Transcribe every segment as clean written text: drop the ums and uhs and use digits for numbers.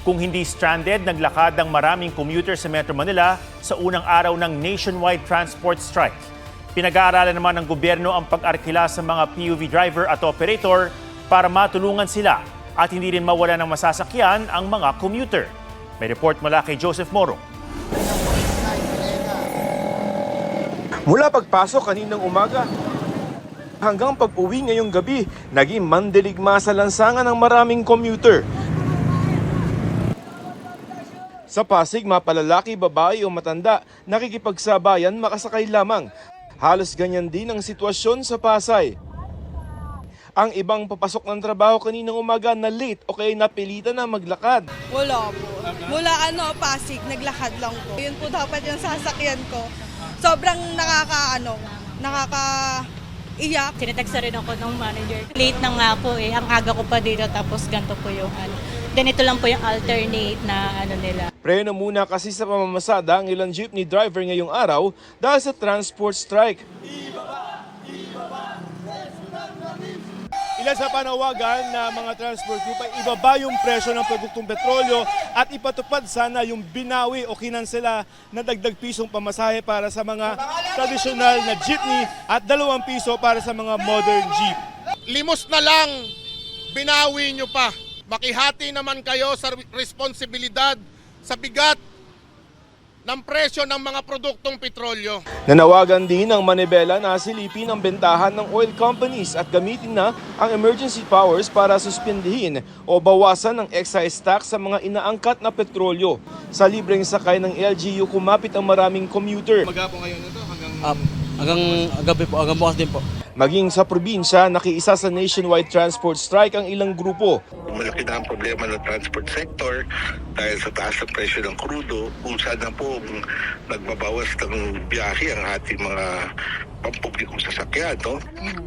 Kung hindi stranded, naglakad ang maraming commuter sa Metro Manila sa unang araw ng nationwide transport strike. Pinag-aaralan naman ng gobyerno ang pag-arkila sa mga PUV driver at operator para matulungan sila at hindi rin mawala ng masasakyan ang mga commuter. May report mula kay Joseph Morong. Mula pagpasok kaninang umaga hanggang pag-uwi ngayong gabi, naging mandiligma sa lansangan ng maraming commuter. Sa Pasig, mapalalaki, babae o matanda, nakikipagsabayan makasakay lamang. Halos ganyan din ang sitwasyon sa Pasay. Ang ibang papasok ng trabaho kaninang umaga na late o kaya napilitan na maglakad. Wala po. Mula Pasig, naglakad lang po. Yun po dapat yung sasakyan ko. Sobrang nakakaiyak. Sinitext rin ako ng manager. Late na nga po eh. Ang aga ko pa dito tapos ganito po yung Ganito lang po yung alternate na nila. Preno muna kasi sa pamamasada ang ilang jeepney driver ngayong araw dahil sa transport strike. Ilan sa panawagan na mga transport group ay ibaba yung presyo ng produktong petrolyo at ipatupad sana yung binawi o kinansela na dagdag pisong pamasahe para sa mga tradisyonal na jeepney at 2 piso para sa mga modern jeep. Limos na lang, binawi nyo pa. Makihati naman kayo sa responsibilidad sa bigat ng presyo ng mga produktong petrolyo. Nanawagan din ng Manibela na silipin ang bentahan ng oil companies at gamitin na ang emergency powers para suspindihin o bawasan ng excise tax sa mga inaangkat na petrolyo. Sa libreng sakay ng LGU, kumapit ang maraming commuter. Maghapon ngayon ito Hanggang gabi po, hanggang bukas din po. Maging sa probinsya, nakiisa sa nationwide transport strike ang ilang grupo. Malaki na ang problema ng transport sector dahil sa taas ng presyo ng krudo, kung saan na po nagbabawas ng biyahe ang ating mga pampublikong sasakyan. No?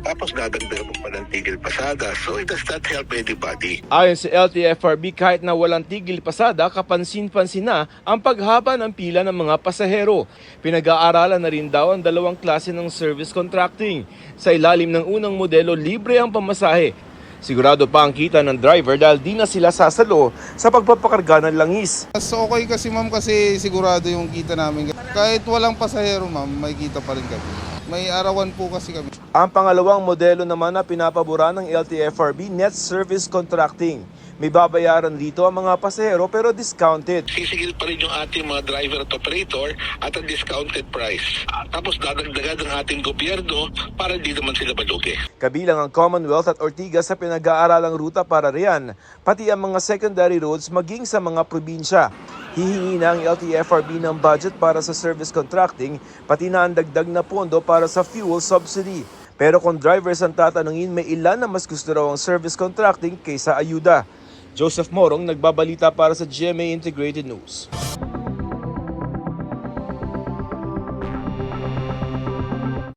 Tapos dadagdagan mo pa ng tigil pasada, so it does not help anybody. Ayon sa LTFRB, kahit na walang tigil pasada, kapansin-pansin na ang paghaba ng pila ng mga pasahero. Pinag-aaralan na rin daw ang 2 klase ng service contracting. Sa ilalim ng unang modelo, libre ang pamasahe. Sigurado pa ang kita ng driver dahil di na sila sasalo sa pagpapakarga ng langis. So okay kasi ma'am kasi sigurado yung kita namin. Kahit walang pasahero ma'am, may kita pa rin kami. May arawan po kasi kami. Ang pangalawang modelo naman na pinapabura ng LTFRB, net service contracting. May babayaran dito ang mga pasahero pero discounted. Sisigil pa rin yung ating mga driver at operator at a discounted price. Tapos dadagdagan ng ating gobyerno para di naman sila malugi. Kabilang ang Commonwealth at Ortigas sa pinag-aaralang ruta para riyan, pati ang mga secondary roads maging sa mga probinsya. Hihingi na ang LTFRB ng budget para sa service contracting, pati na ang dagdag na pondo para sa fuel subsidy. Pero kung drivers ang tatanungin, may ilan na mas gusto raw ang service contracting kaysa ayuda. Joseph Morong, nagbabalita para sa GMA Integrated News.